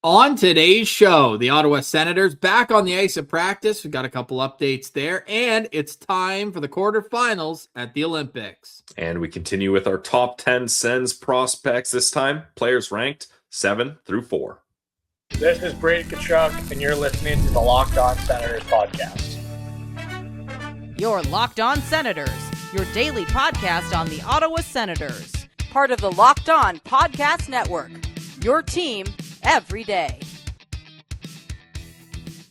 On today's show, the Ottawa Senators back on the ice at practice. We've got a couple updates there, and it's time for the quarterfinals at the Olympics. And we continue with our top 10 Sens prospects this time. Players ranked 7 through 4. This is Brady Tkachuk, and you're listening to the Locked On Senators podcast. You're Locked On Senators, your daily podcast on the Ottawa Senators. Part of the Locked On Podcast Network, your team every day.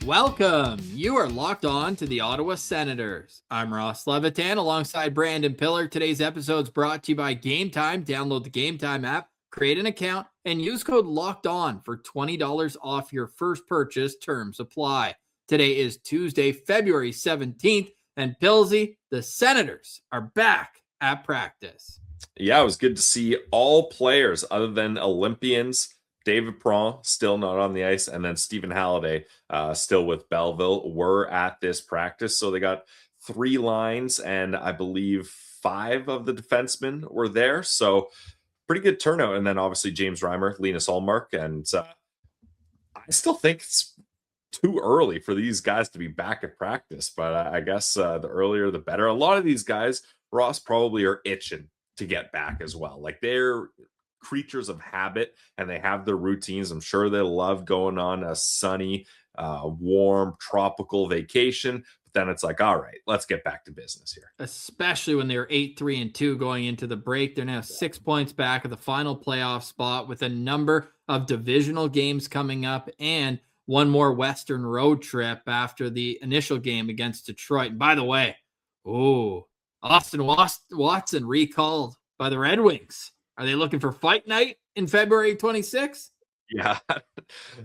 Welcome. You are locked on to the Ottawa Senators. I'm Ross Levitan alongside Brandon Piller. Today's episode is brought to you by Game Time. Download the Game Time app, create an account, and use code LOCKED ON for $20 off your first purchase. Terms apply. Today is Tuesday, February 17th, and Pillsy, the Senators are back at practice. Yeah, it was good to see all players other than Olympians. David Perron still not on the ice, and then Stephen Halliday still with Belleville were at this practice. So they got 3 lines, and I believe 5 of the defensemen were there. So pretty good turnout. And then obviously James Reimer, Linus Ullmark, and I still think it's too early for these guys to be back at practice. But I guess the earlier the better. A lot of these guys, Ross, probably are itching to get back as well. Like they're creatures of habit and they have their routines. I'm sure they love going on a sunny, warm, tropical vacation. But then it's like, all right, let's get back to business here. Especially when they were 8-3-2 going into the break. They're now 6 points back at the final playoff spot with a number of divisional games coming up and one more Western road trip after the initial game against Detroit. And by the way, Austin Watson recalled by the Red Wings. Are they looking for fight night in February 26th? Yeah,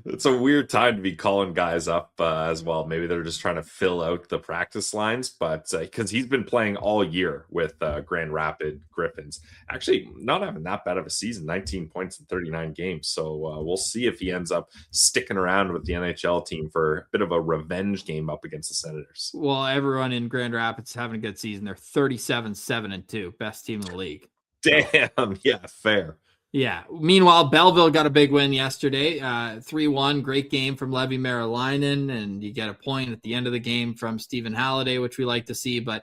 it's a weird time to be calling guys up as well. Maybe they're just trying to fill out the practice lines, but because he's been playing all year with Grand Rapid Griffins. Actually, not having that bad of a season, 19 points in 39 games. So we'll see if he ends up sticking around with the NHL team for a bit of a revenge game up against the Senators. Well, everyone in Grand Rapids is having a good season. They're 37-7-2, best team in the league. Damn, yeah, fair. Yeah. Meanwhile, Belleville got a big win yesterday, 3-1. Great game from Levi Merilainen, and you get a point at the end of the game from Stephen Halliday, which we like to see. But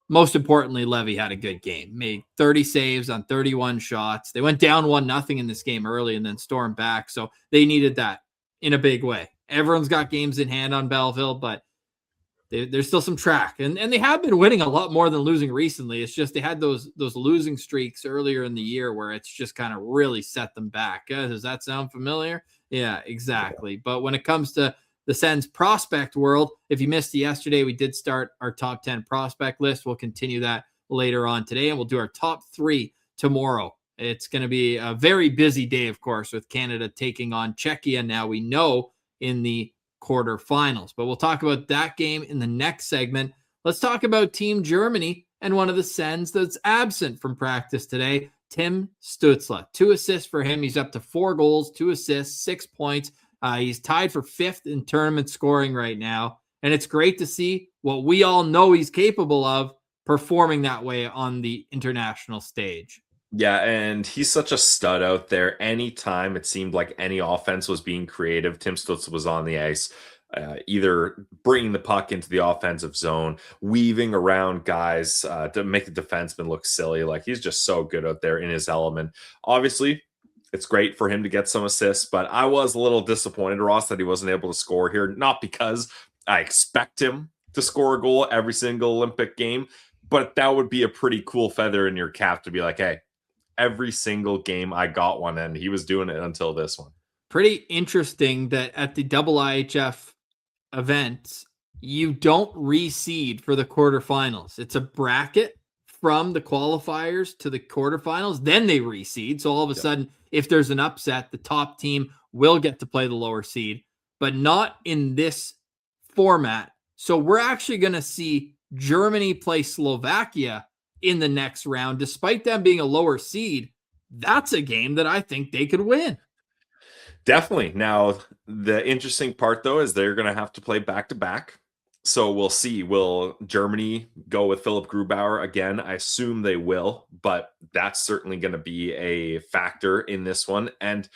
most importantly, Levi had a good game. Made 30 saves on 31 shots. They went down 1-0 in this game early and then stormed back, so they needed that in a big way. Everyone's got games in hand on Belleville, but there's still some track, and they have been winning a lot more than losing recently. It's just they had those losing streaks earlier in the year where it's just kind of really set them back. Does that sound familiar? Yeah, exactly. But when it comes to the Sens prospect world, if you missed it yesterday, we did start our top 10 prospect list. We'll continue that later on today, and we'll do our top 3 tomorrow. It's going to be a very busy day, of course, with Canada taking on Czechia now, we know, in the quarterfinals. But we'll talk about that game in the next segment. Let's talk about Team Germany and one of the Sens that's absent from practice today, Tim Stützle. 2 assists for him. He's up to 4 goals, 2 assists, 6 points. He's tied for 5th in tournament scoring right now. And it's great to see what we all know he's capable of performing that way on the international stage. Yeah, and he's such a stud out there. Anytime it seemed like any offense was being creative, Tim Stützle was on the ice, either bringing the puck into the offensive zone, weaving around guys to make the defenseman look silly. Like, he's just so good out there in his element. Obviously, it's great for him to get some assists, but I was a little disappointed, Ross, that he wasn't able to score here. Not because I expect him to score a goal every single Olympic game, but that would be a pretty cool feather in your cap to be like, hey, every single game I got one, and he was doing it until this one. Pretty interesting that at the IIHF events, you don't reseed for the quarterfinals. It's a bracket from the qualifiers to the quarterfinals, then they reseed. So all of a sudden, if there's an upset, the top team will get to play the lower seed, but not in this format. So we're actually going to see Germany play Slovakia in the next round, despite them being a lower seed. That's a game that I think they could win. Definitely. Now, the interesting part, though, is they're going to have to play back-to-back. So we'll see. Will Germany go with Philipp Grubauer again? I assume they will, but that's certainly going to be a factor in this one. And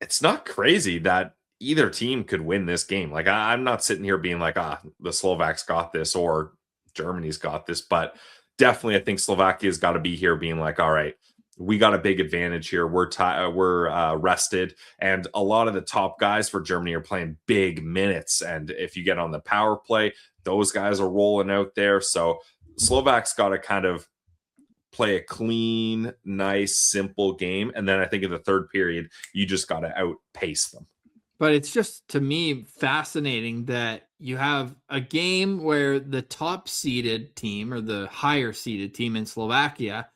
it's not crazy that either team could win this game. Like, I'm not sitting here being like, the Slovaks got this or Germany's got this, but definitely I think Slovakia's got to be here being like, all right, we got a big advantage here. We're rested, and a lot of the top guys for Germany are playing big minutes. And if you get on the power play, those guys are rolling out there. So Slovaks got to kind of play a clean, nice, simple game. And then I think in the third period, you just got to outpace them. But it's just, to me, fascinating that you have a game where the top seeded team or the higher seeded team in Slovakia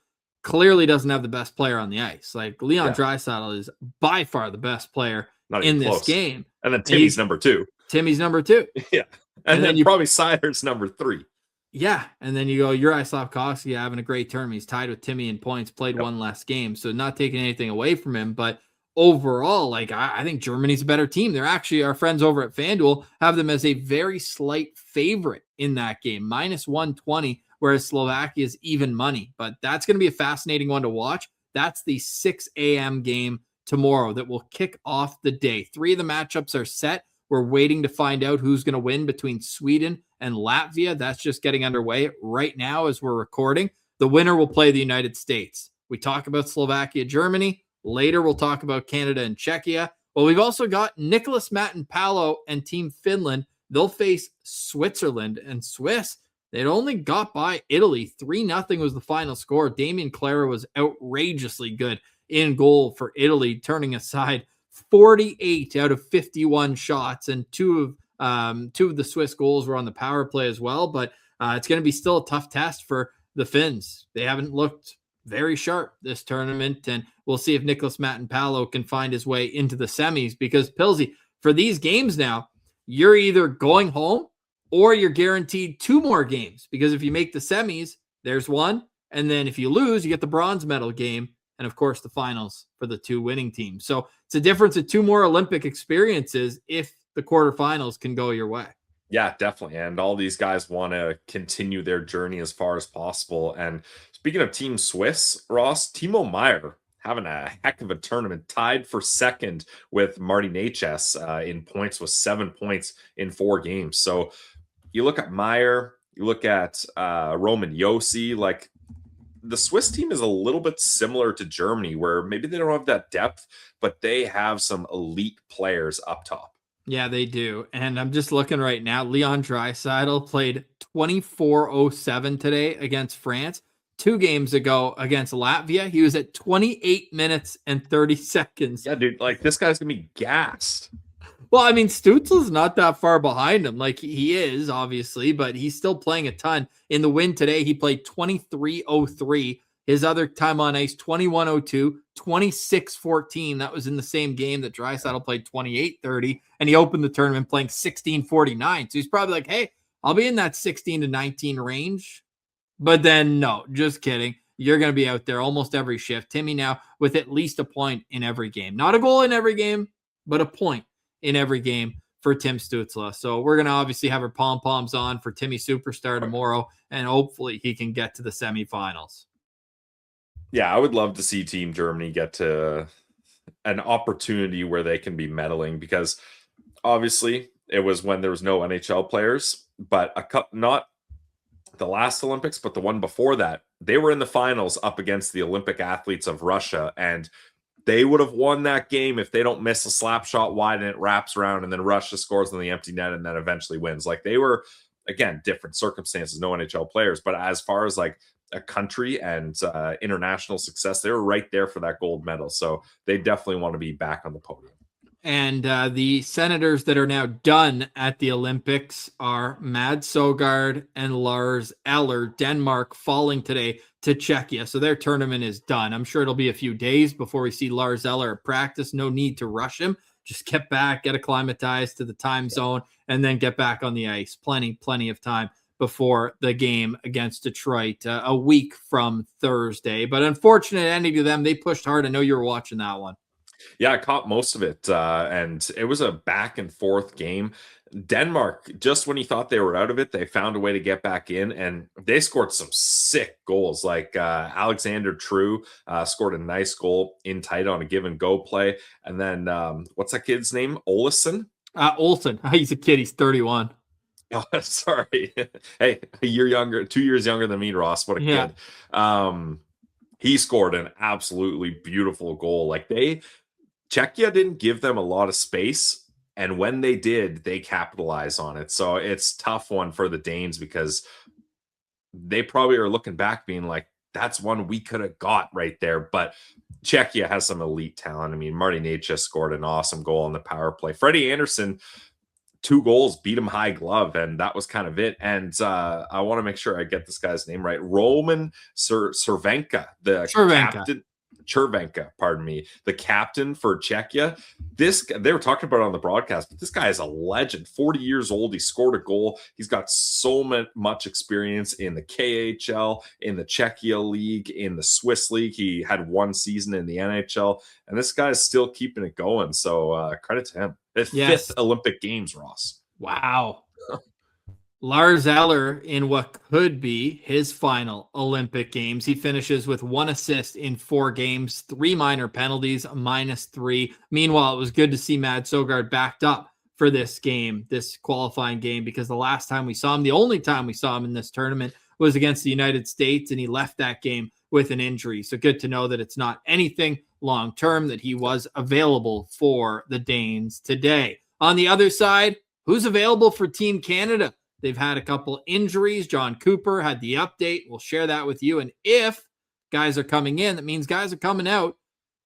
clearly doesn't have the best player on the ice. Like, Leon Draisaitl is by far the best player in this game. And then Timmy's number 2. Timmy's number 2. Yeah. And then probably Seider's number 3. Yeah. And then you go, Juraj Slafkovsky having a great term. He's tied with Timmy in points, played one less game. So not taking anything away from him. But overall, like, I think Germany's a better team. They're actually, our friends over at FanDuel have them as a very slight favorite in that game, -120, whereas Slovakia is even money. But that's going to be a fascinating one to watch. That's the 6 a.m. game tomorrow that will kick off the day. 3 of the matchups are set. We're waiting to find out who's going to win between Sweden and Latvia. That's just getting underway right now as we're recording. The winner will play the United States. We talk about Slovakia, Germany. Later, we'll talk about Canada and Czechia. Well, we've also got Nicholas Matin-Palo and Team Finland. They'll face Switzerland and Swiss. They'd only got by Italy. 3-0 was the final score. Damien Clara was outrageously good in goal for Italy, turning aside 48 out of 51 shots, and two of the Swiss goals were on the power play as well. But it's going to be still a tough test for the Finns. They haven't looked very sharp this tournament, and we'll see if Nicholas Matin-Palo can find his way into the semis, because Pilsy, for these games now, you're either going home or you're guaranteed 2 more games, because if you make the semis, there's one, and then if you lose, you get the bronze medal game, and of course the finals for the 2 winning teams. So it's a difference of 2 more Olympic experiences if the quarterfinals can go your way. Yeah, definitely. And all these guys want to continue their journey as far as possible. And speaking of Team Swiss, Ross, Timo Meier having a heck of a tournament, tied for second with Marty Necas in points with 7 points in 4 games. So you look at Meier, you look at Roman Josi, like, the Swiss team is a little bit similar to Germany, where maybe they don't have that depth, but they have some elite players up top. Yeah, they do. And I'm just looking right now. Leon Draisaitl played 24:07 today against France. 2 games ago against Latvia, he was at 28 minutes and 30 seconds. Yeah, dude, like, this guy's going to be gassed. Well, I mean, Stützle's not that far behind him. Like, he is, obviously, but he's still playing a ton. In the win today, he played 23:03. His other time on ice, 21:02, 26:14. That was in the same game that Draisaitl played 28:30, and he opened the tournament playing 16:49. So he's probably like, hey, I'll be in that 16 to 19 range. But then, no, just kidding. You're going to be out there almost every shift. Timmy now with at least a point in every game. Not a goal in every game, but a point in every game for Tim Stützle. So we're going to obviously have our pom-poms on for Timmy Superstar tomorrow, and hopefully he can get to the semifinals. Yeah, I would love to see Team Germany get to an opportunity where they can be medaling, because obviously it was when there was no NHL players, but not the last Olympics, but the one before that, they were in the finals up against the Olympic athletes of Russia, and they would have won that game if they don't miss a slap shot wide and it wraps around, and then Russia scores on the empty net and then eventually wins. Like, they were, again, different circumstances, no NHL players, but as far as like a country and international success, they were right there for that gold medal. So they definitely want to be back on the podium. And the Senators that are now done at the Olympics are Mads Søgaard and Lars Eller. Denmark falling today to Czechia. So their tournament is done. I'm sure it'll be a few days before we see Lars Eller at practice. No need to rush him. Just get back, get acclimatized to the time zone, and then get back on the ice. Plenty of time before the game against Detroit a week from Thursday. But unfortunate ending to them. They pushed hard. I know you were watching that one. Yeah, I caught most of it, and it was a back and forth game. Denmark, just when you thought they were out of it, they found a way to get back in, and they scored some sick goals. Like Alexander True scored a nice goal in tight on a give and go play. And then what's that kid's name? Olesen? Olsen. He's a kid. He's 31. Oh, sorry. Hey, a year younger, 2 years younger than me, Ross. What a kid. He scored an absolutely beautiful goal. Like Czechia didn't give them a lot of space. And when they did, they capitalized on it. So it's a tough one for the Danes because they probably are looking back being like, that's one we could have got right there. But Czechia has some elite talent. I mean, Marty Necas scored an awesome goal on the power play. Freddie Anderson, 2 goals, beat him high glove, and that was kind of it. And I want to make sure I get this guy's name right. Roman Cervenka, the captain. Chervenka, pardon me, the captain for Czechia. They were talking about it on the broadcast, but this guy is a legend. 40 years old. He scored a goal. He's got so much experience in the KHL, in the Czechia League, in the Swiss League. He had 1 season in the NHL, and this guy is still keeping it going. So credit to him. His 5th Olympic Games, Ross. Wow. Lars Eller in what could be his final Olympic Games. He finishes with 1 assist in 4 games, 3 minor penalties, -3. Meanwhile, it was good to see Mad Sogard backed up for this game, this qualifying game, because the last time we saw him, the only time we saw him in this tournament was against the United States, and he left that game with an injury. So good to know that it's not anything long-term, that he was available for the Danes today. On the other side, who's available for Team Canada? They've had a couple injuries. John Cooper had the update. We'll share that with you. And if guys are coming in, that means guys are coming out.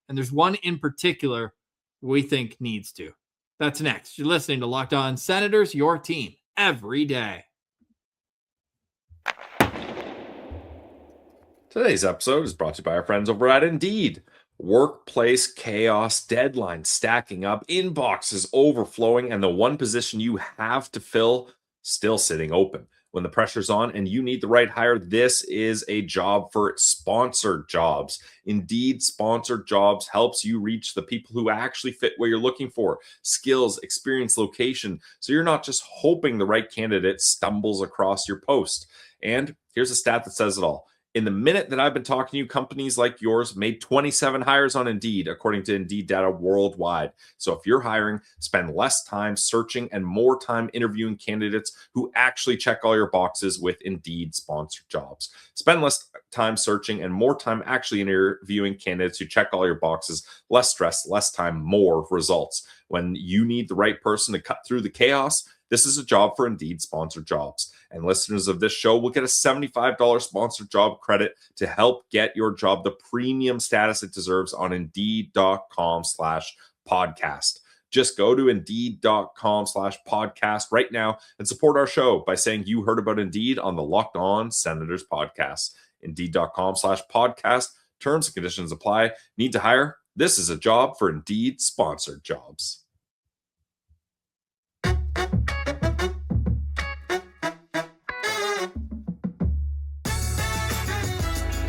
And there's one in particular we think needs to. That's next. You're listening to Locked On Senators, your team every day. Today's episode is brought to you by our friends over at Indeed. Workplace chaos, deadlines stacking up, inboxes overflowing, and the one position you have to fill still sitting open. When the pressure's on and you need the right hire, this is a job for sponsored jobs. Indeed, sponsored jobs helps you reach the people who actually fit what you're looking for. Skills, experience, location. So you're not just hoping the right candidate stumbles across your post. And here's a stat that says it all. In the minute that I've been talking to you, companies like yours made 27 hires on Indeed, according to Indeed data worldwide. So if you're hiring, spend less time searching and more time interviewing candidates who actually check all your boxes with Indeed sponsored jobs. Spend less time searching and more time actually interviewing candidates who check all your boxes. Less stress, less time, more results. When you need the right person to cut through the chaos, this is a job for Indeed sponsored jobs. And listeners of this show will get a $75 sponsored job credit to help get your job the premium status it deserves on Indeed.com/podcast. Just go to Indeed.com/podcast right now and support our show by saying you heard about Indeed on the Locked On Senators podcast. Indeed.com/podcast. Terms and conditions apply. Need to hire? This is a job for Indeed sponsored jobs.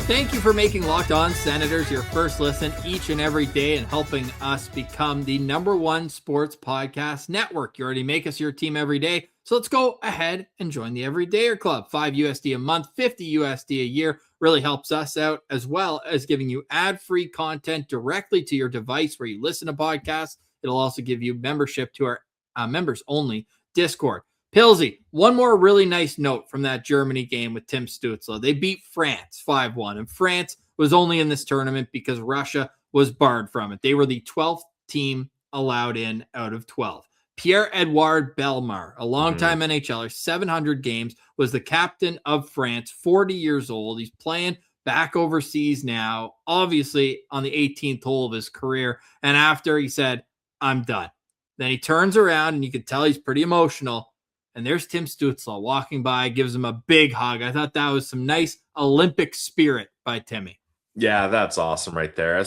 Thank you for making Locked On Senators your first listen each and every day and helping us become the #1 sports podcast network. You already make us your team every day. So let's go ahead and join the Everydayer Club. $5 USD a month, $50 USD a year. Really helps us out, as well as giving you ad-free content directly to your device where you listen to podcasts. It'll also give you membership to our members-only Discord. Pilsy, one more really nice note from that Germany game with Tim Stützle. They beat France 5-1, and France was only in this tournament because Russia was barred from it. They were the 12th team allowed in out of 12. Pierre-Edouard Bellemare, a longtime NHLer, 700 games, was the captain of France, 40 years old. He's playing back overseas now, obviously on the 18th hole of his career. And after he said, I'm done. Then he turns around and you can tell he's pretty emotional. And there's Tim Stützle walking by, gives him a big hug. I thought that was some nice Olympic spirit by Timmy. Yeah, that's awesome right there.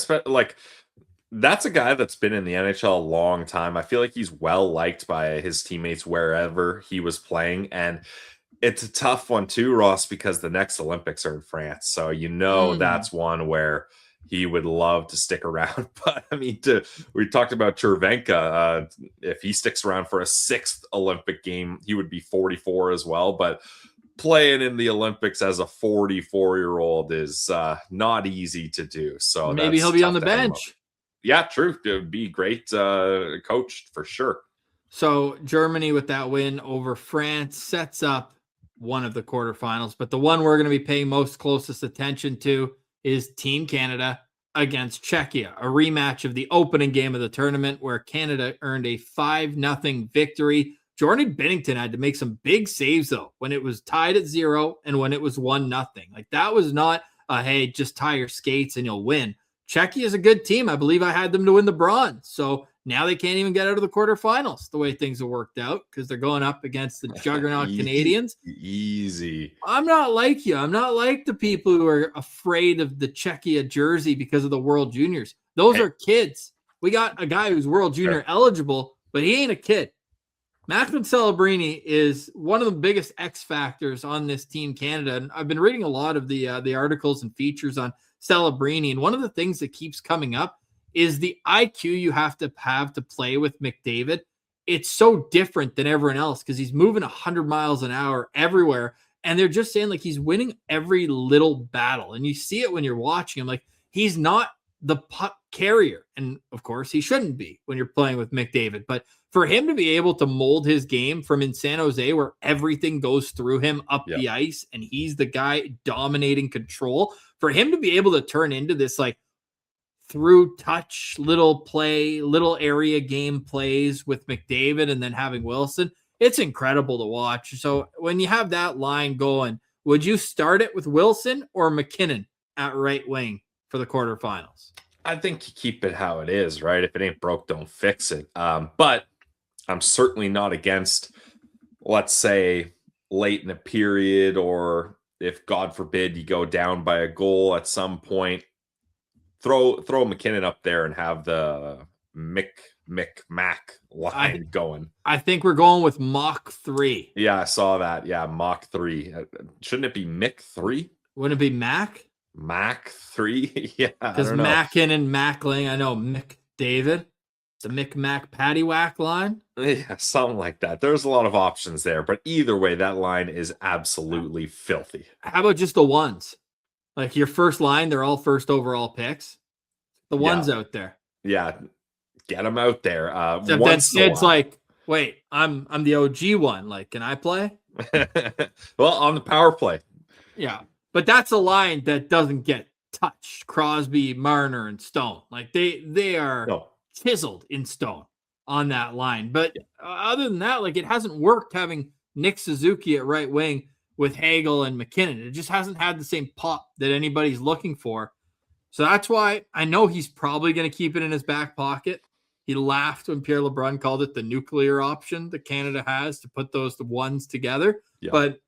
That's a guy that's been in the NHL a long time. I feel like he's well liked by his teammates wherever he was playing. And it's a tough one too, Ross, because the next Olympics are in France. So that's one where he would love to stick around. But I mean, we talked about Chervenka. If he sticks around for a 6th Olympic game, he would be 44 as well. But playing in the Olympics as a 44-year-old is not easy to do. So maybe he'll be on the bench. Yeah, true. It would be great coached for sure. So Germany with that win over France sets up one of the quarterfinals, but the one we're going to be paying most closest attention to is Team Canada against Czechia, a rematch of the opening game of the tournament where Canada earned a 5-0 victory. Jordan Binnington had to make some big saves though when it was tied at 0 and when it was 1-0. Like that was not a, hey, just tie your skates and you'll win. Czechia is a good team. I believe I had them to win the bronze. So now they can't even get out of the quarterfinals the way things have worked out because they're going up against the juggernaut Canadians. Easy. I'm not like you. I'm not like the people who are afraid of the Czechia jersey because of the World Juniors. Those are kids. We got a guy who's World Junior eligible, but he ain't a kid. Macklin Celebrini is one of the biggest X factors on this Team Canada. And I've been reading a lot of the articles and features on Celebrini. And one of the things that keeps coming up is the IQ you have to play with McDavid. It's so different than everyone else because he's moving 100 miles an hour everywhere. And they're just saying like he's winning every little battle. And you see it when you're watching him. Like he's not the puck carrier. And of course he shouldn't be when you're playing with McDavid. But for him to be able to mold his game from in San Jose where everything goes through him up the ice and he's the guy dominating control, for him to be able to turn into this like through touch, little play, little area game plays with McDavid and then having Wilson, it's incredible to watch. So when you have that line going, would you start it with Wilson or McKinnon at right wing for the quarterfinals? I think you keep it how it is, right? If it ain't broke, don't fix it. But I'm certainly not against, let's say, late in a period, or if God forbid you go down by a goal at some point, throw McKinnon up there and have the Mac line going. I think we're going with Mach 3. Yeah, I saw that. Yeah, Mach 3. Shouldn't it be Mick 3? Wouldn't it be Mac? Mac 3? Yeah, because Mackin and Mackling, I know McDavid, the Mac Paddywhack line. Yeah, something like that. There's a lot of options there, but either way, that line is absolutely filthy. How about just the ones? Like your first line, they're all first overall picks. The ones out there. Yeah, get them out there. Except then Sid's like, wait, I'm the OG one. Like, can I play? Well, on the power play. Yeah, but that's a line that doesn't get touched. Crosby, Marner, and Stone. Like they are chiseled in stone on that line. But other than that, like it hasn't worked having Nick Suzuki at right wing with Hagel and McKinnon. It just hasn't had the same pop that anybody's looking for. So that's why I know he's probably going to keep it in his back pocket. He laughed when Pierre LeBrun called it the nuclear option that Canada has to put those ones together. Yeah. But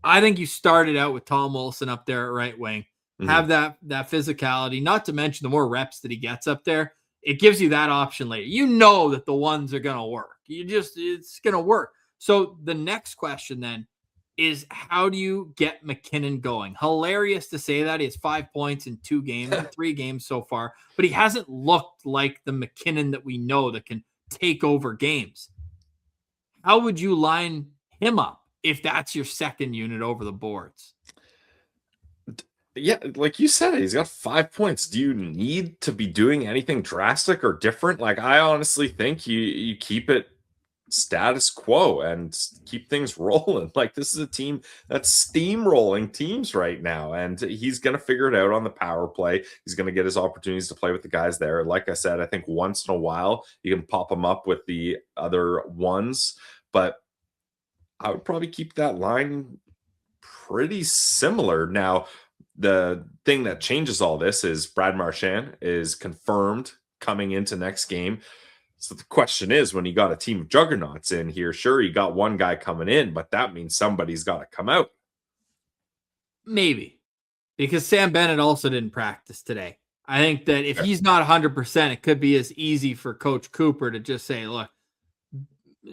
I think you started out with Tom Wilson up there at right wing. Mm-hmm. Have that physicality, not to mention the more reps that he gets up there. It gives you that option later. You know that the ones are going to work. It's going to work. So the next question then is, how do you get McKinnon going? Hilarious to say that. He has 5 points in 3 games so far, but he hasn't looked like the McKinnon that we know that can take over games. How would you line him up if that's your second unit over the boards? Yeah, like you said, he's got 5 points. Do you need to be doing anything drastic or different? Like, I honestly think you keep it status quo and keep things rolling. Like, this is a team that's steamrolling teams right now, and he's going to figure it out on the power play. He's going to get his opportunities to play with the guys there. Like I said, I think once in a while you can pop him up with the other ones, but I would probably keep that line pretty similar. Now, the thing that changes all this is Brad Marchand is confirmed coming into next game. So the question is, when you got a team of juggernauts in here, sure, you got one guy coming in, but that means somebody's got to come out. Maybe. Because Sam Bennett also didn't practice today. I think that if he's not 100%, it could be as easy for Coach Cooper to just say, look,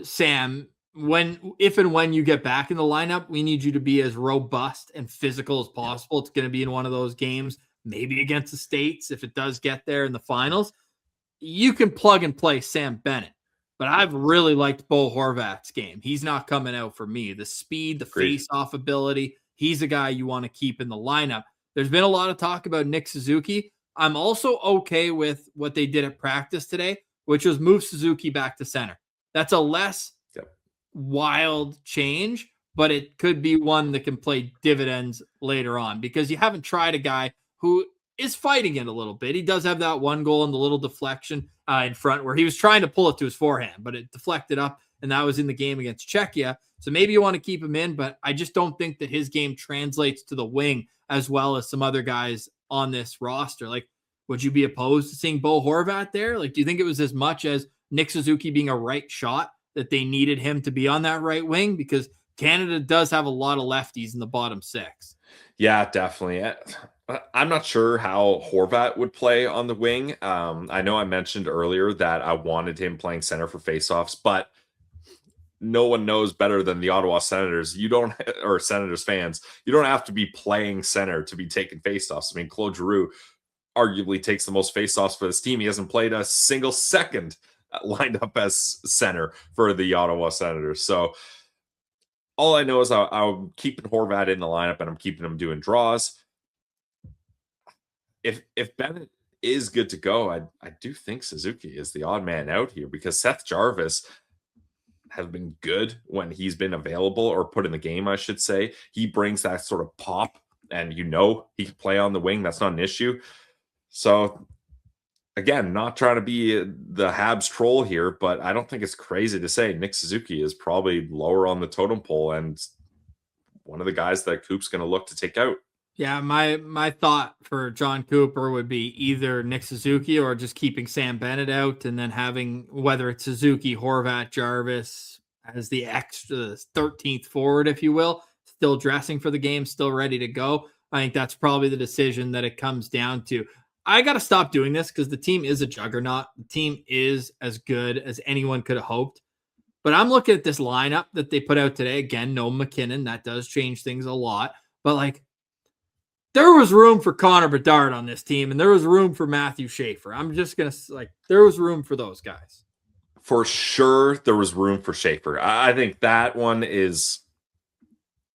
Sam, if and when you get back in the lineup, we need you to be as robust and physical as possible. It's going to be in one of those games. maybe against the States if it does get there in the finals, you can plug and play Sam Bennett. But I've really liked Bo Horvat's game. He's not coming out for me. The speed, the face-off ability, he's a guy you want to keep in the lineup. There's been a lot of talk about Nick Suzuki. I'm also okay with what they did at practice today, which was move Suzuki back to center. That's a less wild change, but it could be one that can play dividends later on because you haven't tried a guy who is fighting it a little bit. He does have that one goal and the little deflection in front where he was trying to pull it to his forehand, but it deflected up, and that was in the game against Czechia. So maybe you want to keep him in, but I just don't think that his game translates to the wing as well as some other guys on this roster. Like, would you be opposed to seeing Bo Horvat there? Like, do you think it was as much as Nick Suzuki being a right shot that they needed him to be on that right wing? Because Canada does have a lot of lefties in the bottom six. Yeah, definitely. I'm not sure how Horvat would play on the wing. I know I mentioned earlier that I wanted him playing center for faceoffs, but no one knows better than the Ottawa Senators. Or Senators fans, you don't have to be playing center to be taking faceoffs. I mean, Claude Giroux arguably takes the most faceoffs for this team. He hasn't played a single second lined up as center for the Ottawa Senators. So all I know is I'm keeping Horvat in the lineup and I'm keeping him doing draws. If Bennett is good to go, I do think Suzuki is the odd man out here because Seth Jarvis has been good when he's been available or put in the game, I should say. He brings that sort of pop, and he can play on the wing. That's not an issue. So, again, not trying to be the Habs troll here, but I don't think it's crazy to say Nick Suzuki is probably lower on the totem pole and one of the guys that Coop's going to look to take out. Yeah, my thought for John Cooper would be either Nick Suzuki or just keeping Sam Bennett out and then having, whether it's Suzuki, Horvat, Jarvis as the extra 13th forward, if you will, still dressing for the game, still ready to go. I think that's probably the decision that it comes down to. I got to stop doing this because the team is a juggernaut. The team is as good as anyone could have hoped. But I'm looking at this lineup that they put out today. Again, no McKinnon. That does change things a lot. But, like, there was room for Connor Bedard on this team, and there was room for Matthew Schaefer. I'm just going to, there was room for those guys. For sure, there was room for Schaefer. I think that one is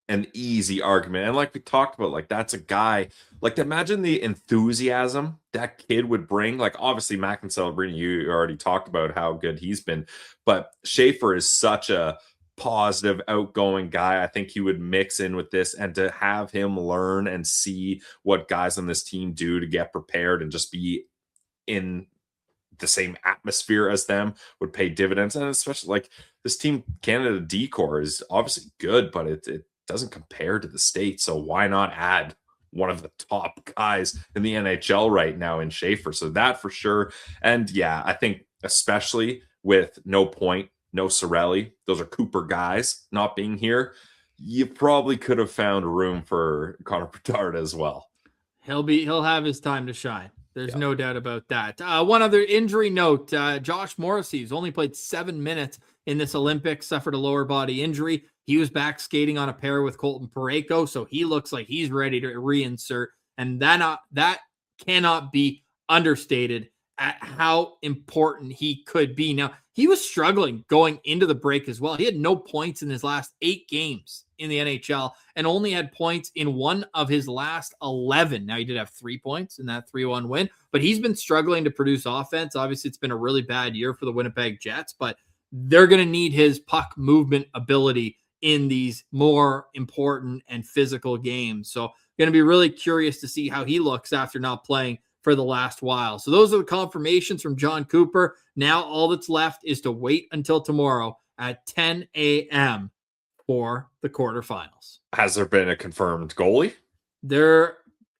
an easy argument. And like we talked about, that's a guy, imagine the enthusiasm that kid would bring. Obviously, Mac and Celebrini, you already talked about how good he's been, but Schaefer is such a positive, outgoing guy. I think he would mix in with this, and to have him learn and see what guys on this team do to get prepared and just be in the same atmosphere as them would pay dividends. And especially this team, Canada D-Corps is obviously good, but it doesn't compare to the States. So why not add one of the top guys in the NHL right now in Schaefer? So that for sure. And yeah, I think especially with no Point, no Cirelli, those are Cooper guys not being here, you probably could have found room for Connor Bedard as well. He'll have his time to shine. There's no doubt about that. One other injury note, Josh Morrissey, who's only played 7 minutes in this Olympics, suffered a lower body injury. He was back skating on a pair with Colton Parayko, so he looks like he's ready to reinsert. And that cannot be understated at how important he could be. Now, he was struggling going into the break as well. He had no points in his last 8 games in the NHL and only had points in one of his last 11. Now, he did have 3 points in that 3-1 win, but he's been struggling to produce offense. Obviously, it's been a really bad year for the Winnipeg Jets, but they're going to need his puck movement ability in these more important and physical games. So, going to be really curious to see how he looks after not playing for the last while. So those are the confirmations from John Cooper. Now all that's left is to wait until tomorrow at 10 a.m. for the quarterfinals. Has there been a confirmed goalie? There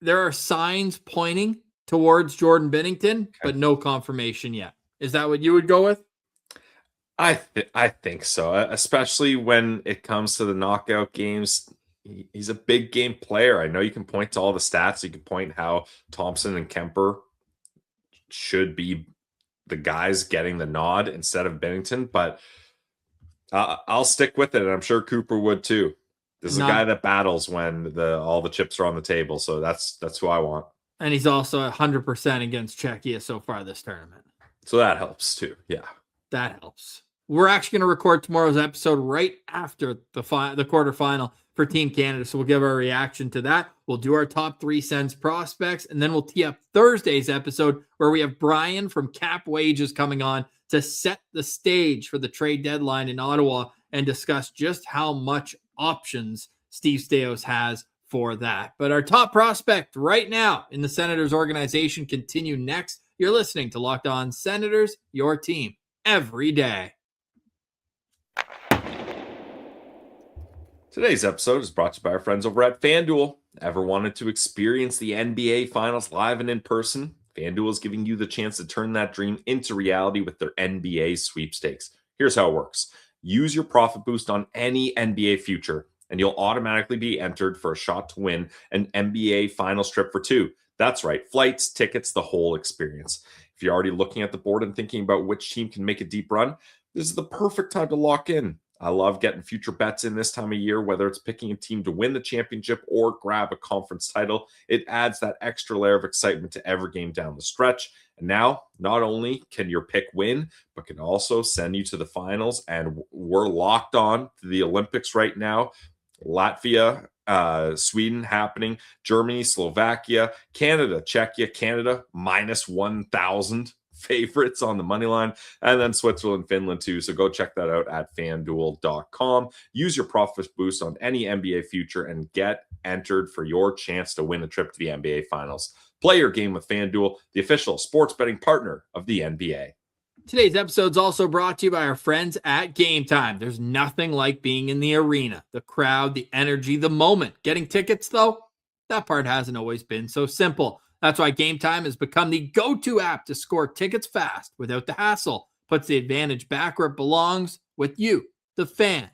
are signs pointing towards Jordan Binnington, but no confirmation yet. Is that what you would go with? I think so, especially when it comes to the knockout games. He's a big game player. I know you can point to all the stats. You can point how Thompson and Kemper should be the guys getting the nod instead of Binnington, but I'll stick with it, and I'm sure Cooper would too. This is a guy that battles when all the chips are on the table, so that's who I want. And he's also 100% against Czechia so far this tournament. So that helps too. Yeah. That helps. We're actually going to record tomorrow's episode right after the quarterfinal for Team Canada. So we'll give our reaction to that. We'll do our top 3 Sens prospects, and then we'll tee up Thursday's episode where we have Brian from Cap Wages coming on to set the stage for the trade deadline in Ottawa and discuss just how much options Steve Staios has for that. But our top prospect right now in the Senators organization continue next. You're listening to Locked On Senators, your team every day. Today's episode is brought to you by our friends over at FanDuel. Ever wanted to experience the NBA Finals live and in person? FanDuel is giving you the chance to turn that dream into reality with their NBA sweepstakes. Here's how it works. Use your profit boost on any NBA future, and you'll automatically be entered for a shot to win an NBA Finals trip for 2. That's right, flights, tickets, the whole experience. If you're already looking at the board and thinking about which team can make a deep run, this is the perfect time to lock in. I love getting future bets in this time of year, whether it's picking a team to win the championship or grab a conference title. It adds that extra layer of excitement to every game down the stretch. And now, not only can your pick win, but can also send you to the finals. And we're locked on to the Olympics right now. Latvia, Sweden happening, Germany, Slovakia, Canada, Czechia, Canada, minus 1,000. Favorites on the money line, and then Switzerland, Finland too. So go check that out at fanduel.com. Use your profit boost on any NBA future and get entered for your chance to win a trip to the NBA Finals. Play your game with FanDuel, the official sports betting partner of the NBA. Today's episode is also brought to you by our friends at Game Time. There's nothing like being in the arena, the crowd, the energy, the moment. Getting tickets, though, that part hasn't always been so simple. That's why Game Time has become the go-to app to score tickets fast without the hassle. Puts the advantage back where it belongs with you, the fan.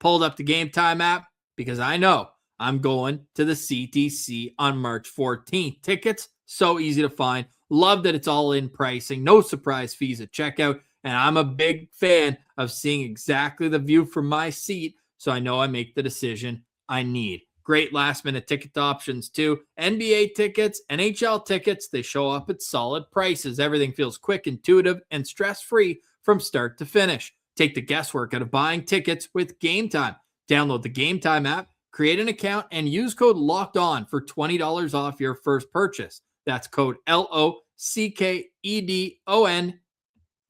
Pulled up the Game Time app because I know I'm going to the CTC on March 14th. Tickets, so easy to find. Love that it's all in pricing. No surprise fees at checkout. And I'm a big fan of seeing exactly the view from my seat, so I know I make the decision I need. Great last-minute ticket options, too. NBA tickets, NHL tickets, they show up at solid prices. Everything feels quick, intuitive, and stress-free from start to finish. Take the guesswork out of buying tickets with Game Time. Download the Game Time app, create an account, and use code LOCKEDON for $20 off your first purchase. That's code LOCKEDON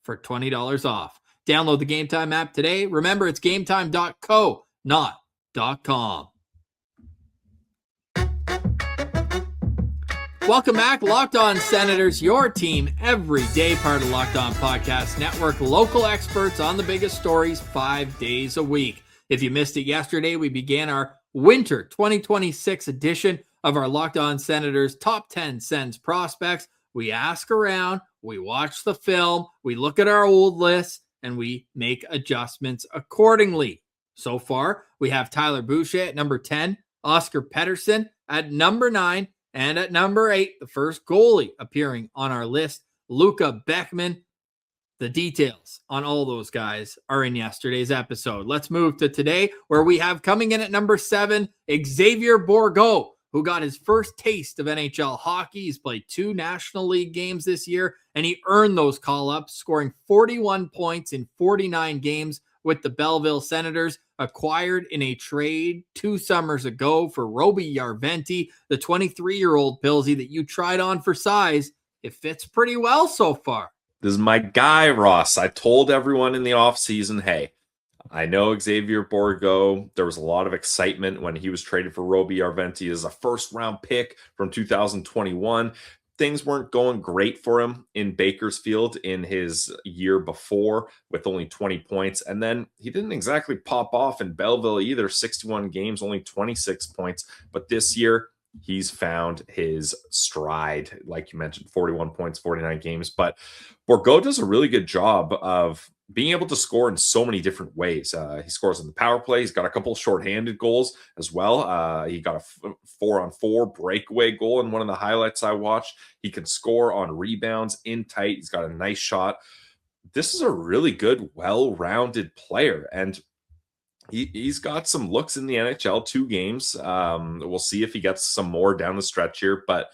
for $20 off. Download the Game Time app today. Remember, it's gametime.co, not .com. Welcome back, Locked On Senators, your team every day, part of Locked On Podcast Network. Local experts on the biggest stories 5 days a week. If you missed it yesterday, we began our winter 2026 edition of our Locked On Senators Top 10 Sens Prospects. We ask around, we watch the film, we look at our old lists, and we make adjustments accordingly. So far, we have Tyler Boucher at number 10, Oscar Pettersson at number 9, and at number 8, the first goalie appearing on our list, Luca Beckman. The details on all those guys are in yesterday's episode. Let's move to today, where we have coming in at number 7, Xavier Bourgault, who got his first taste of NHL hockey. He's played 2 National League games this year, and he earned those call-ups, scoring 41 points in 49 games with the Belleville Senators, acquired in a trade 2 summers ago for Roby Järventie, the 23-year-old Pillsy that you tried on for size. It fits pretty well so far. This is my guy, Ross. I told everyone in the offseason, hey, I know Xavier Bourgault. There was a lot of excitement when he was traded for Roby Järventie as a first-round pick from 2021. Things weren't going great for him in Bakersfield in his year before with only 20 points. And then he didn't exactly pop off in Belleville either. 61 games, only 26 points. But this year, he's found his stride. Like you mentioned, 41 points, 49 games. But Bourgault does a really good job of being able to score in so many different ways. He scores on the power play. He's got a couple shorthanded goals as well. He got a 4-on-4 breakaway goal in one of the highlights I watched. He can score on rebounds in tight. He's got a nice shot. This is a really good, well-rounded player. And he's got some looks in the NHL, 2 games. We'll see if he gets some more down the stretch here. But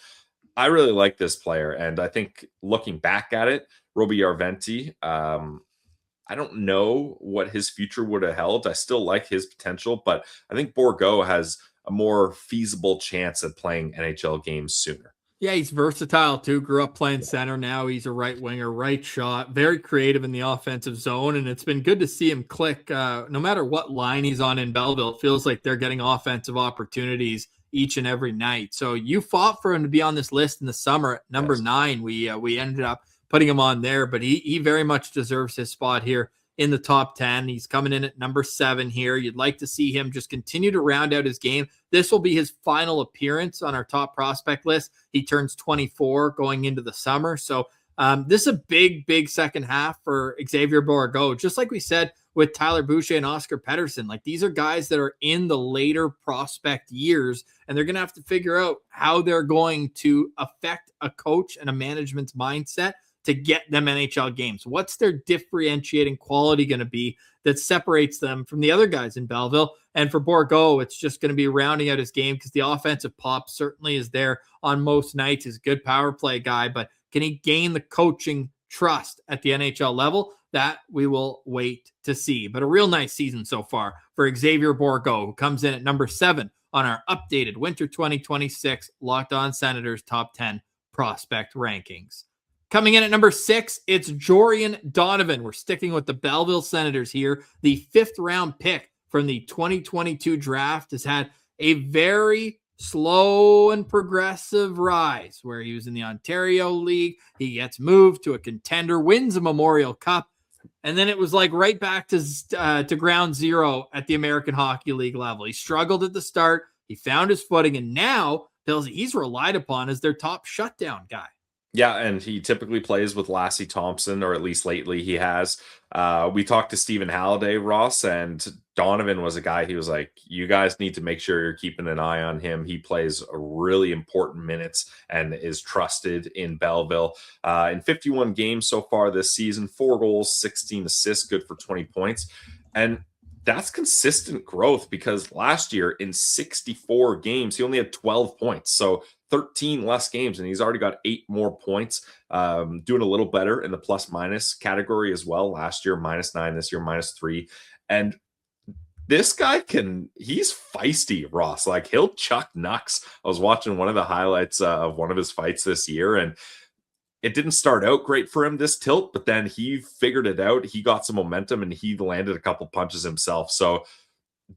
I really like this player, and I think looking back at it, Roby Järventie, I don't know what his future would have held. I still like his potential, but I think Bourgault has a more feasible chance at playing NHL games sooner. Yeah, he's versatile too. Grew up playing center. Now he's a right winger, right shot, very creative in the offensive zone. And it's been good to see him click. No matter what line he's on in Belleville, it feels like they're getting offensive opportunities each and every night. So you fought for him to be on this list in the summer at number 9. We ended up putting him on there, but he very much deserves his spot here in the top 10. He's coming in at number 7 here. You'd like to see him just continue to round out his game. This will be his final appearance on our top prospect list. He turns 24 going into the summer. So this is a big second half for Xavier Bourgault. Just like we said with Tyler Boucher and Oscar Pettersson, like these are guys that are in the later prospect years, and they're going to have to figure out how they're going to affect a coach and a management's mindset to get them NHL games. What's their differentiating quality going to be that separates them from the other guys in Belleville? And for Bourgault, it's just going to be rounding out his game because the offensive pop certainly is there on most nights. He's a good power play guy, but can he gain the coaching trust at the NHL level? That we will wait to see. But a real nice season so far for Xavier Bourgault, who comes in at number 7 on our updated Winter 2026 Locked On Senators Top 10 Prospect Rankings. Coming in at number 6, it's Jorian Donovan. We're sticking with the Belleville Senators here. The 5th round pick from the 2022 draft has had a very slow and progressive rise where he was in the Ontario League. He gets moved to a contender, wins a Memorial Cup, and then it was like right back to ground zero at the American Hockey League level. He struggled at the start. He found his footing, and now he's relied upon as their top shutdown guy. Yeah, and he typically plays with Lassie Thompson, or at least lately he has. We talked to Stephen Halliday, Ross, and Donovan was a guy, he was like, you guys need to make sure you're keeping an eye on him. He plays really important minutes and is trusted in Belleville. In 51 games so far this season, 4 goals, 16 assists, good for 20 points. And that's consistent growth because last year in 64 games, he only had 12 points. So 13 less games, and he's already got 8 more points. Doing a little better in the plus minus category as well. Last year, -9, this year, -3. And this guy he's feisty, Ross. Like he'll chuck knucks. I was watching one of the highlights of one of his fights this year, and it didn't start out great for him this tilt, but then he figured it out. He got some momentum and he landed a couple punches himself. So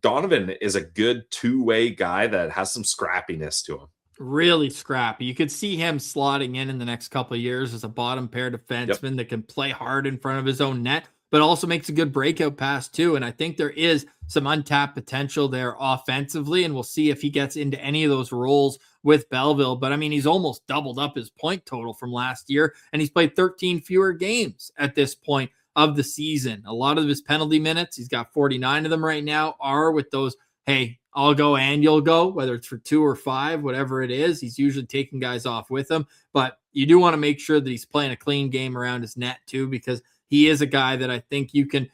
Donovan is a good two-way guy that has some scrappiness to him. Really scrappy. You could see him slotting in the next couple of years as a bottom pair defenseman that can play hard in front of his own net, but also makes a good breakout pass too. And I think there is some untapped potential there offensively, and we'll see if he gets into any of those roles with Belleville. But I mean, he's almost doubled up his point total from last year, and he's played 13 fewer games at this point of the season. A lot of his penalty minutes, he's got 49 of them right now, are with those, hey, I'll go and you'll go, whether it's for 2 or 5, whatever it is. He's usually taking guys off with him, but you do want to make sure that he's playing a clean game around his net too, because he is a guy that I think you can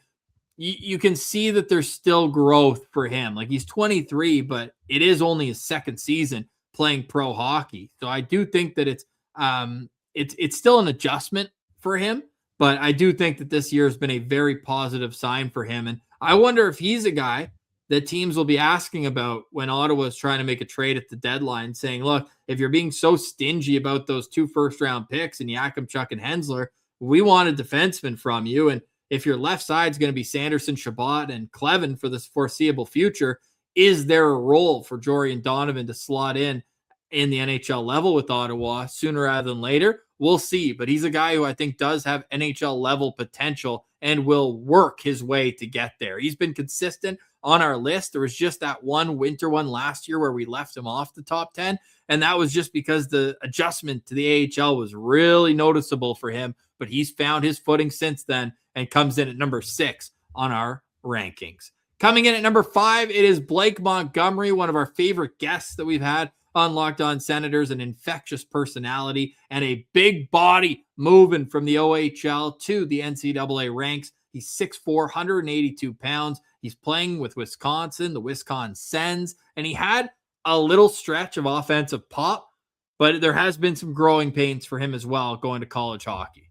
see that there's still growth for him. Like he's 23, but it is only his second season playing pro hockey. So I do think that it's still an adjustment for him, but I do think that this year has been a very positive sign for him. And I wonder if he's a guy that teams will be asking about when Ottawa is trying to make a trade at the deadline, saying, look, if you're being so stingy about those 2 first-round picks in Yakimchuk and Hensler, we want a defenseman from you. And if your left side is going to be Sanderson, Chabot, and Clevin for this foreseeable future, is there a role for Jorian Donovan to slot in the NHL level with Ottawa sooner rather than later? We'll see. But he's a guy who I think does have NHL level potential and will work his way to get there. He's been consistent on our list. There was just that one winter one last year where we left him off the top 10, and that was just because the adjustment to the AHL was really noticeable for him, but he's found his footing since then and comes in at number 6 on our rankings. Coming in at number 5, it is Blake Montgomery, one of our favorite guests that we've had on Locked On Senators, an infectious personality and a big body moving from the OHL to the NCAA ranks. He's 6'4", 182 pounds. He's playing with Wisconsin, the Wisconsin Sens, and he had a little stretch of offensive pop but there has been some growing pains for him as well going to college hockey.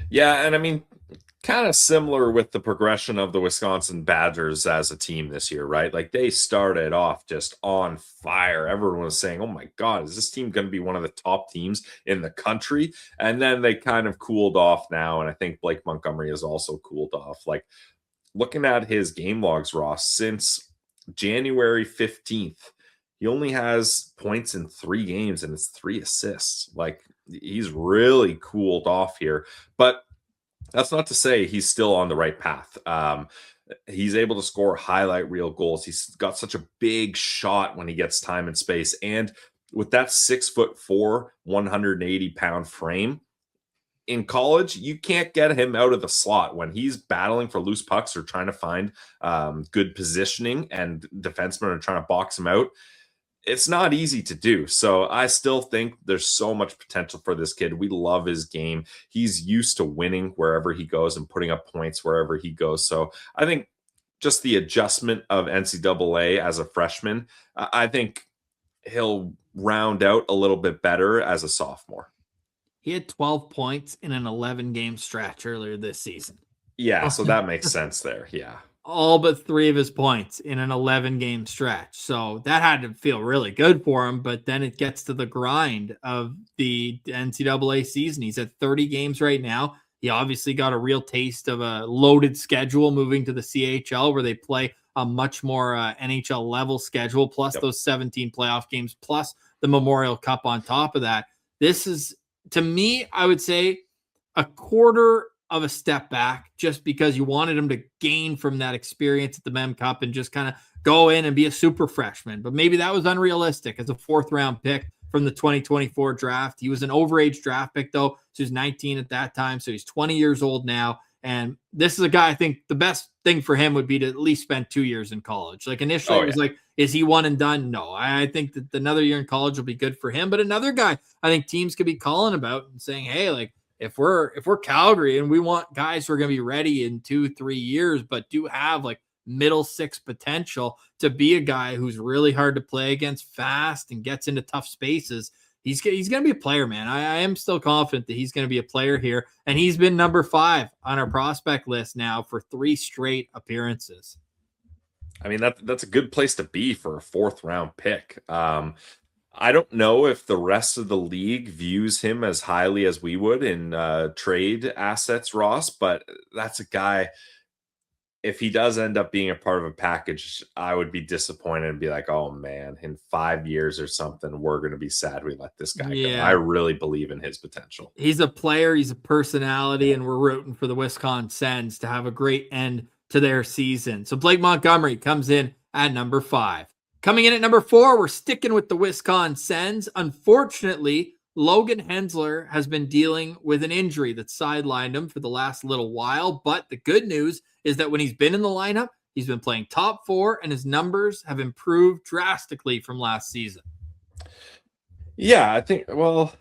Yeah, and I mean, kind of similar with the progression of the Wisconsin Badgers as a team this year, right? Like they started off just on fire. Everyone was saying, oh my God, is this team going to be one of the top teams in the country? And then they kind of cooled off now. And I think Blake Montgomery has also cooled off. Like looking at his game logs, Ross, since January 15th, he only has points in 3 games and it's 3 assists. Like he's really cooled off here. But that's not to say he's still on the right path. He's able to score highlight reel goals. He's got such a big shot when he gets time and space. And with that 6'4", 180-pound frame, in college, you can't get him out of the slot when he's battling for loose pucks or trying to find good positioning and defensemen are trying to box him out. It's not easy to do. So I still think there's so much potential for this kid. We love his game. He's used to winning wherever he goes and putting up points wherever he goes. So I think just the adjustment of NCAA as a freshman, I think he'll round out a little bit better as a sophomore. He had 12 points in an 11-game stretch earlier this season. Yeah, so that makes sense there. Yeah. All but 3 of his points in an 11-game stretch. So that had to feel really good for him. But then it gets to the grind of the NCAA season. He's at 30 games right now. He obviously got a real taste of a loaded schedule moving to the CHL where they play a much more NHL level schedule, plus those 17 playoff games, plus the Memorial Cup on top of that. This is, to me, I would say a quarter of a step back just because you wanted him to gain from that experience at the Mem Cup and just kind of go in and be a super freshman. But maybe that was unrealistic as a 4th round pick from the 2024 draft. He was an overage draft pick though. So he was 19 at that time. So he's 20 years old now. And this is a guy, I think the best thing for him would be to at least spend 2 years in college. Like initially it was like, is he one and done? No, I think that another year in college will be good for him. But another guy I think teams could be calling about and saying, hey, like, if we're Calgary and we want guys who are going to be ready in 2-3 years, but do have like middle 6 potential to be a guy who's really hard to play against, fast and gets into tough spaces, he's going to be a player, man. I am still confident that he's going to be a player here. And he's been number 5 on our prospect list now for 3 straight appearances. I mean, that's a good place to be for a 4th round pick. I don't know if the rest of the league views him as highly as we would in trade assets, Ross, but that's a guy, if he does end up being a part of a package, I would be disappointed and be like, oh man, in 5 years or something, we're going to be sad we let this guy go. I really believe in his potential. He's a player, he's a personality, and we're rooting for the Wisconsin Sens to have a great end to their season. So Blake Montgomery comes in at number 5. Coming in at number 4, we're sticking with the Wisconsin Sens. Unfortunately, Logan Hensler has been dealing with an injury that sidelined him for the last little while. But the good news is that when he's been in the lineup, he's been playing top 4, and his numbers have improved drastically from last season. Yeah, I think, well,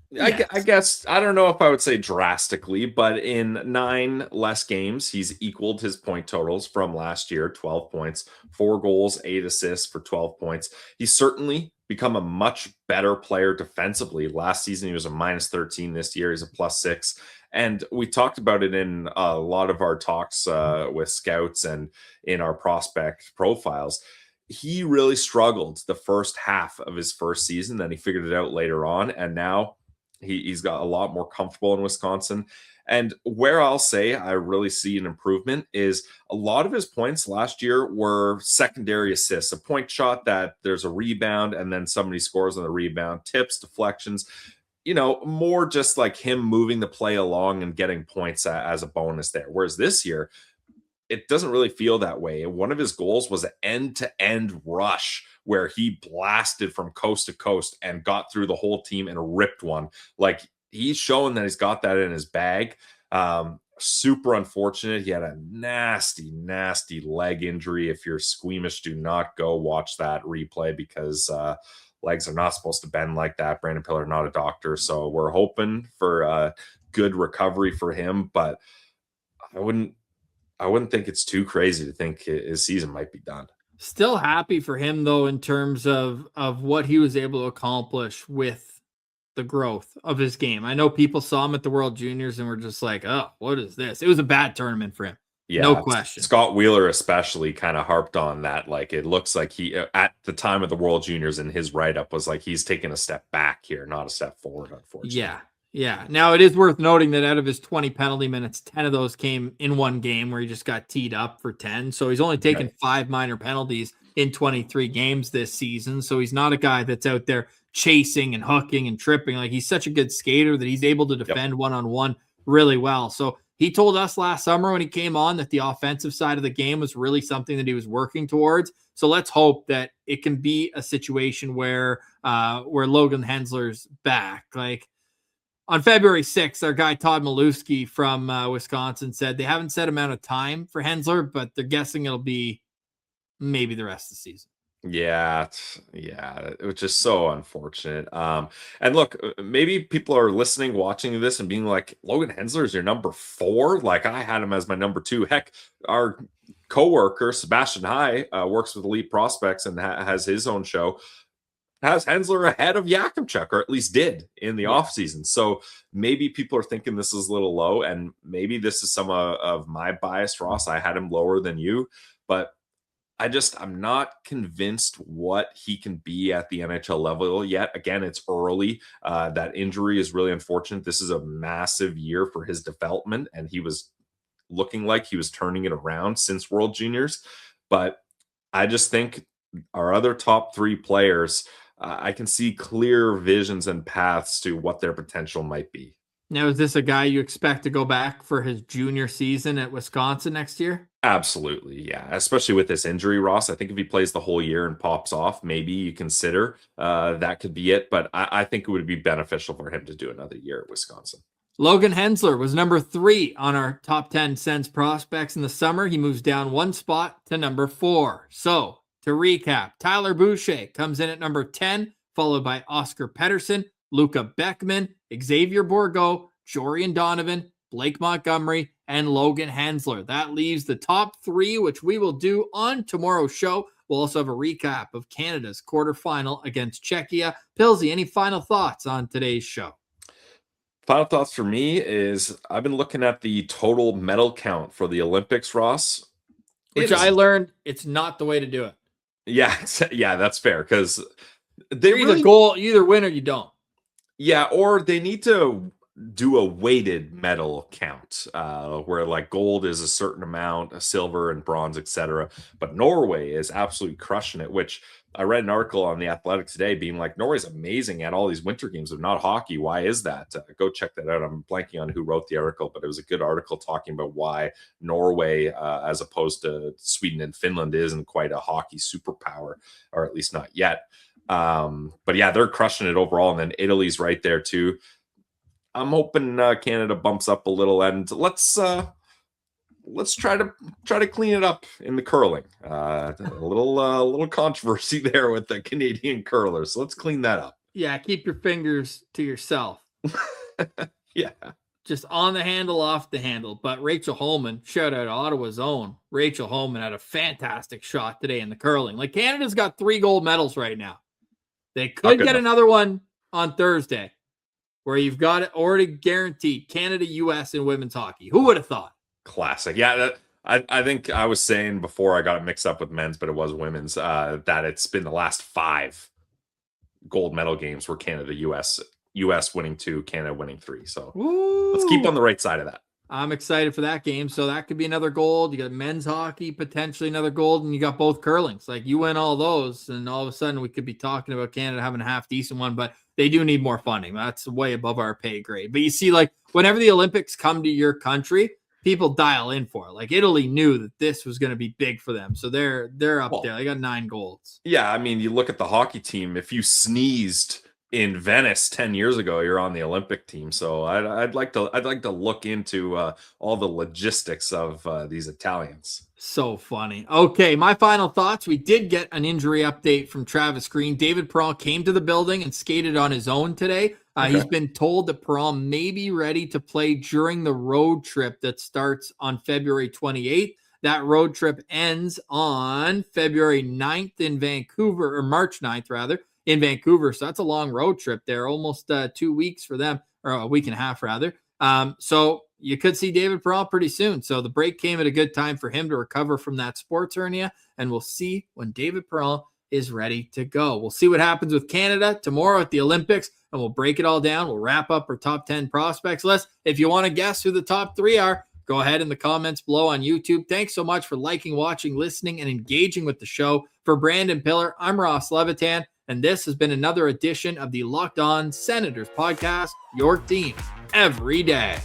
yes. I guess, I don't know if I would say drastically, but in 9 less games, he's equaled his point totals from last year, 12 points, 4 goals, 8 assists for 12 points. He's certainly become a much better player defensively. Last season, he was a -13. This year, he's a +6. And we talked about it in a lot of our talks with scouts and in our prospect profiles. He really struggled the first half of his first season. Then he figured it out later on. And now he's got a lot more comfortable in Wisconsin. And where I'll say I really see an improvement is a lot of his points last year were secondary assists, a point shot that there's a rebound and then somebody scores on the rebound, tips, deflections, more just like him moving the play along and getting points as a bonus there. Whereas this year, it doesn't really feel that way. One of his goals was an end-to-end rush where he blasted from coast to coast and got through the whole team and ripped one. Like, he's showing that he's got that in his bag. Super unfortunate. He had a nasty, nasty leg injury. If you're squeamish, do not go watch that replay because legs are not supposed to bend like that. Brandon Piller, not a doctor. So we're hoping for a good recovery for him, but I wouldn't think it's too crazy to think his season might be done. Still happy for him, though, in terms of what he was able to accomplish with the growth of his game. I know people saw him at the World Juniors and were just like, oh, what is this? It was a bad tournament for him. Yeah, no question. Scott Wheeler especially kind of harped on that. Like, it looks like he, at the time of the World Juniors in his write-up, was like he's taking a step back here, not a step forward, unfortunately. Yeah. Now, it is worth noting that out of his 20 penalty minutes, 10 of those came in one game where he just got teed up for 10. So he's only taken 5 minor penalties in 23 games this season. So he's not a guy that's out there chasing and hooking and tripping. Like, he's such a good skater that he's able to defend one-on-one really well. So he told us last summer when he came on that the offensive side of the game was really something that he was working towards. So let's hope that it can be a situation where Logan Hensler's back. Like, on February 6th, our guy Todd Malewski from Wisconsin said they haven't set amount of time for Hensler, but they're guessing it'll be maybe the rest of the season. Yeah, it was just so unfortunate. And look, maybe people are listening, watching this, and being like, Logan Hensler is your number 4. Like, I had him as my number 2. Heck, our coworker Sebastian High works with Elite Prospects and has his own show. Has Hensler ahead of Yakimchuk, or at least did in the offseason. So maybe people are thinking this is a little low, and maybe this is some of my bias, Ross. I had him lower than you, but I'm not convinced what he can be at the NHL level yet. Again, it's early. That injury is really unfortunate. This is a massive year for his development, and he was looking like he was turning it around since World Juniors. But I just think our other top 3 players, I can see clear visions and paths to what their potential might be. Now, is this a guy you expect to go back for his junior season at Wisconsin next year? Absolutely, yeah. Especially with this injury, Ross. I think if he plays the whole year and pops off, maybe you consider that could be it. But I think it would be beneficial for him to do another year at Wisconsin. Logan Hensler was number 3 on our top 10 Sens prospects in the summer. He moves down 1 spot to number 4. So, to recap, Tyler Boucher comes in at number 10, followed by Oscar Pettersson, Luca Beckman, Xavier Bourgault, Jorian Donovan, Blake Montgomery, and Logan Hensler. That leaves the top 3, which we will do on tomorrow's show. We'll also have a recap of Canada's quarterfinal against Czechia. Pilsy, any final thoughts on today's show? Final thoughts for me is I've been looking at the total medal count for the Olympics, Ross. Which I learned it's not the way to do it. Yeah, that's fair, because they you either win or you don't. Yeah, or they need to do a weighted medal count where like gold is a certain amount, a silver and bronze, etc. But Norway is absolutely crushing it, which I read an article on The Athletic today being like, Norway's amazing at all these winter games, but not hockey. Why is that? Go check that out. I'm blanking on who wrote the article, but it was a good article talking about why Norway, as opposed to Sweden and Finland, isn't quite a hockey superpower, or at least not yet. But yeah, they're crushing it overall. And then Italy's right there too. I'm hoping Canada bumps up a little, and let's try to clean it up in the curling. A little controversy there with the Canadian curlers. So let's clean that up. Yeah, keep your fingers to yourself. Yeah. Just on the handle, off the handle. But Rachel Holman, shout out Ottawa's own Rachel Holman, had a fantastic shot today in the curling. Like, Canada's got 3 gold medals right now. They could get another one on Thursday, where you've got it already guaranteed. Canada, U.S. in women's hockey. Who would have thought? Classic. Yeah, I think I was saying before I got it mixed up with men's, but it was women's, that it's been the last 5 gold medal games where Canada, U.S. winning 2, Canada winning 3. So let's keep on the right side of that. I'm excited for that game. So that could be another gold. You got men's hockey, potentially another gold, and you got both curlings. Like, you win all those, and all of a sudden we could be talking about Canada having a half decent one, but they do need more funding. That's way above our pay grade. But you see, like, whenever the Olympics come to your country, people dial in for it. Like, Italy knew that this was going to be big for them. So they're up there. They got 9 golds. Yeah, I mean, you look at the hockey team. If you sneezed in Venice 10 years ago, you're on the Olympic team. So I'd like to look into all the logistics of these Italians. So funny. Okay, my final thoughts. We did get an injury update from Travis Green. David Perron came to the building and skated on his own today. He's been told that Perron may be ready to play during the road trip that starts on February 28th. That road trip ends on February 9th in Vancouver, or March 9th, rather, in Vancouver. So that's a long road trip there, almost 2 weeks for them, or a week and a half, rather. So you could see David Perron pretty soon. So the break came at a good time for him to recover from that sports hernia, and we'll see when David Perron is ready to go. We'll see what happens with Canada tomorrow at the Olympics, and we'll break it all down. We'll wrap up our top 10 prospects list. If you want to guess who the top 3 are, go ahead in the comments below on YouTube. Thanks so much for liking, watching, listening, and engaging with the show. For Brandon Piller, I'm Ross Levitan, and this has been another edition of the Locked On Senators podcast, your team every day.